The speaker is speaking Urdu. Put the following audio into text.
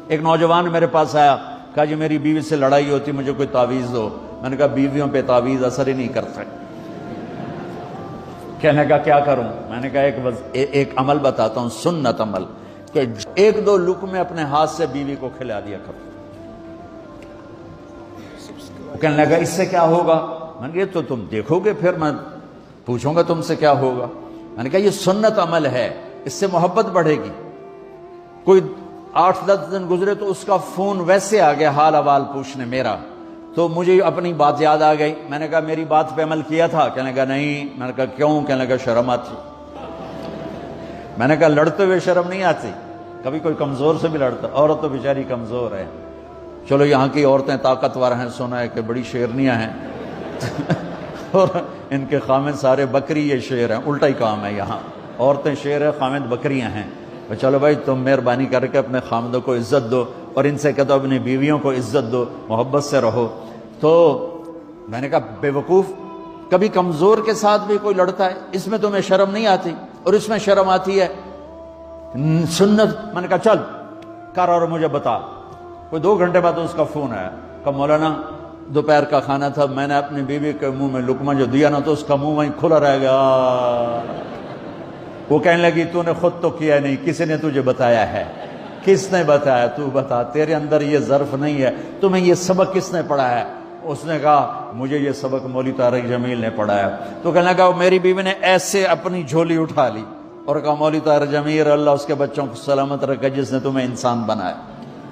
ایک نوجوان میرے پاس آیا، کہا جی میری بیوی سے لڑائی ہوتی، مجھے کوئی تعویذ دو۔ میں نے کہا بیویوں پہ تعویذ اثر ہی نہیں کرتا۔ کہنے کا کیا کروں؟ میں نے کہا ایک عمل بتاتا ہوں، سنت عمل، کہ 1-2 لقمے اپنے ہاتھ سے بیوی کو کھلا دیا کرو۔ وہ کہنے لگا اس سے کیا ہوگا؟ میں نے کہا یہ تو تم دیکھو گے، پھر میں پوچھوں گا تم سے کیا ہوگا۔ میں نے کہا یہ سنت عمل ہے، اس سے محبت بڑھے گی۔ کوئی 8-10 دن گزرے تو اس کا فون ویسے آ گیا حال احوال پوچھنے میرا، تو مجھے اپنی بات یاد آ گئی۔ میں نے کہا میری بات پہ عمل کیا تھا؟ کہنے لگا نہیں۔ میں نے کہا کیوں؟ کہنے لگا شرم آتی۔ میں نے کہا لڑتے ہوئے شرم نہیں آتی؟ کبھی کوئی کمزور سے بھی لڑتا، عورت تو بیچاری کمزور ہے۔ چلو یہاں کی عورتیں طاقتور ہیں، سنا ہے کہ بڑی شیرنیاں ہیں اور ان کے خامد سارے بکری، یہ شیر ہیں، الٹا ہی کام ہے یہاں، عورتیں شیر ہے، خامد بکریاں ہیں۔ چلو بھائی تم مہربانی کر کے اپنے خامدوں کو عزت دو، اور ان سے کہتا اپنی بیویوں کو عزت دو، محبت سے رہو۔ تو میں نے کہا بے وقوف، کبھی کمزور کے ساتھ بھی کوئی لڑتا ہے، اس میں تمہیں شرم نہیں آتی؟ اور اس میں شرم آتی ہے سنت۔ میں نے کہا چل کر اور مجھے بتا۔ کوئی 2 گھنٹے بعد اس کا فون آیا، کہا مولانا دوپہر کا کھانا تھا، میں نے اپنی بیوی کے منہ میں لقمہ جو دیا نا تو اس کا منہ وہیں کھلا رہ گیا۔ وہ کہنے لگی تو نے خود تو کیا نہیں، کسی نے تجھے بتایا ہے؟ کس نے بتایا؟ تو بتا، تیرے اندر یہ ظرف نہیں ہے، تمہیں یہ سبق کس نے پڑھایا ہے؟ اس نے کہا مجھے یہ سبق مولوی طارق جمیل نے پڑھایا۔ تو کہنے لگا میری بیوی نے ایسے اپنی جھولی اٹھا لی اور کہا مولوی طارق جمیل اللہ اس کے بچوں کو سلامت رکھے جس نے تمہیں انسان بنایا۔